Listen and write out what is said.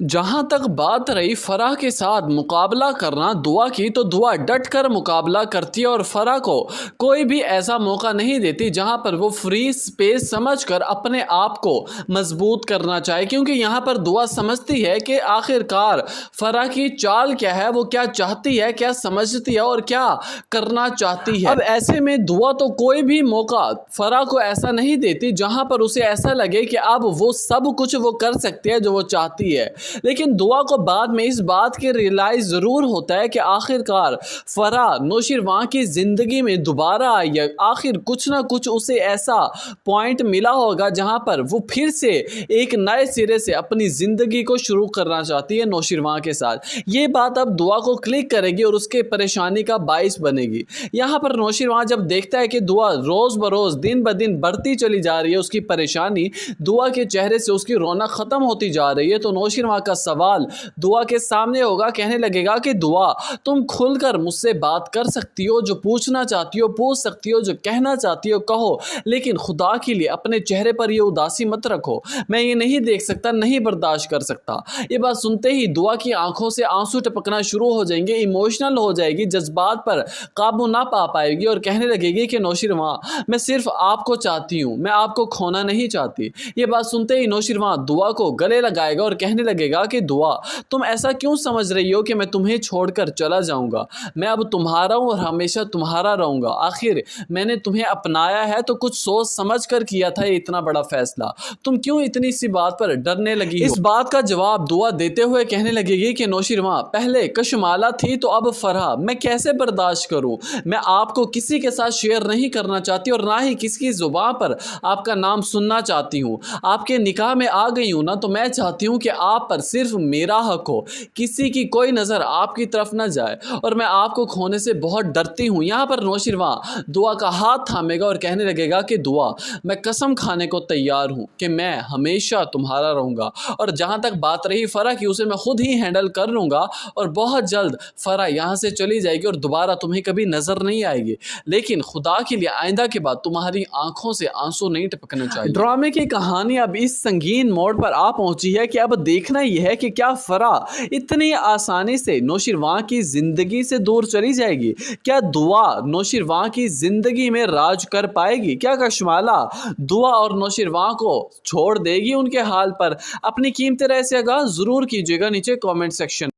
जहां तक बात रही फराह के साथ मुकाबला करना दुआ की, तो दुआ डट कर मुकाबला करती है और फराह को कोई भी ऐसा मौका नहीं देती जहां पर वो फ्री स्पेस समझकर अपने आप को मजबूत करना चाहे, क्योंकि यहां पर दुआ समझती है कि आखिरकार फराह की चाल क्या है, वो क्या चाहती है, क्या समझती है और क्या करना चाहती है। अब ऐसे में दुआ तो कोई भी मौका फराह को ऐसा नहीं देती जहां पर उसे ऐसा लगे कि अब वो सब कुछ वो कर सकती है जो वो चाहती है। लेकिन दुआ को बाद में इस बात के रियलाइज ज़रूर होता है कि आखिरकार फराह नौशीरवां की ज़िंदगी में दोबारा आई है। आखिर कुछ ना कुछ उसे ऐसा पॉइंट मिला होगा जहां पर वो फिर से एक नए सिरे से अपनी ज़िंदगी को शुरू करना चाहती है नौशीरवां के साथ। ये बात अब दुआ को क्लिक करेगी और उसके परेशानी का बाइस बनेगी। यहाँ पर नौशीरवां जब देखता है कि दुआ रोज़ बरोज़ दिन ब दिन बढ़ती चली जा रही है, उसकी परेशानी, दुआ के चेहरे से उसकी रौनक ख़त्म होती जा रही है, तो नौशीरवां का सवाल दुआ के सामने होगा। कहने लगेगा कि दुआ, तुम खुलकर मुझसे बात कर सकती हो, जो पूछना चाहती हो पूछ सकती हो, जो कहना चाहती हो कहो, लेकिन खुदा के लिए अपने चेहरे पर ये उदासी मत रखो। मैं ये नहीं देख सकता, नहीं बर्दाश्त कर सकता। ये बात सुनते ही दुआ की आंखों से आंसू टपकना शुरू हो जाएंगे, इमोशनल हो जाएगी, जज्बात पर काबू ना पा पाएगी और कहने लगेगी कि नौशीरवां, मैं सिर्फ आपको चाहती हूँ, मैं आपको खोना नहीं चाहती। ये बात सुनते ही नौशीरवां दुआ को गले लगाएगा और कहने लगेगा कि दुआ, तुम ऐसा क्यों समझ रही हो कि मैं तुम्हें छोड़कर चला जाऊंगा? मैं अब तुम्हारा हूं और हमेशा तुम्हारा रहूंगा। आखिर मैंने तुम्हें अपनाया है तो कुछ सोच समझ कर किया था ये इतना बड़ा फैसला। तुम क्यों इतनी सी बात पर डरने लगी हो? इस बात का जवाब दुआ देते हुए कहने लगेगी कि नौशीरवां, पहले कशमाला थी तो अब फराह, मैं कैसे बर्दाश्त करूं? मैं आपको किसी के साथ शेयर नहीं करना चाहती और ना ही किसी की जुबान पर आपका नाम सुनना चाहती हूँ। आपके निकाह में आ गई हूँ ना, तो मैं चाहती हूँ कि आप पर सिर्फ मेरा हक हो, किसी की कोई नज़र आपकी तरफ ना जाए और मैं आपको खोने से बहुत डरती हूँ। यहाँ पर नौशीरवां दुआ का हाथ थामेगा और कहने लगेगा कि दुआ, मैं कसम खाने को तैयार हूँ कि मैं हमेशा तुम्हारा रहूँगा और जहाँ तक बात रही फराह की, उसे मैं खुद ही हैंडल कर लूँगा और बहुत जल्द फराह यहाँ से चली जाएगी और दोबारा तुम्हें कभी नज़र नहीं आएगी। लेकिन खुदा के लिए आइंदा के बाद तुम्हारी आंखों से आंसू नहीं टपकने चाहिए। ड्रामे की कहानी अब इस संगीन मोड़ पर आ पहुंची है कि अब देखना यह है कि क्या फराह इतनी आसानी से नौशीरवां की जिंदगी से दूर चली जाएगी? क्या दुआ नौशीरवां की जिंदगी में राज कर पाएगी? क्या कशमाला दुआ और नौशीरवां को छोड़ देगी उनके हाल पर? अपनी कीमती राय से आगाह जरूर कीजिएगा नीचे कमेंट सेक्शन।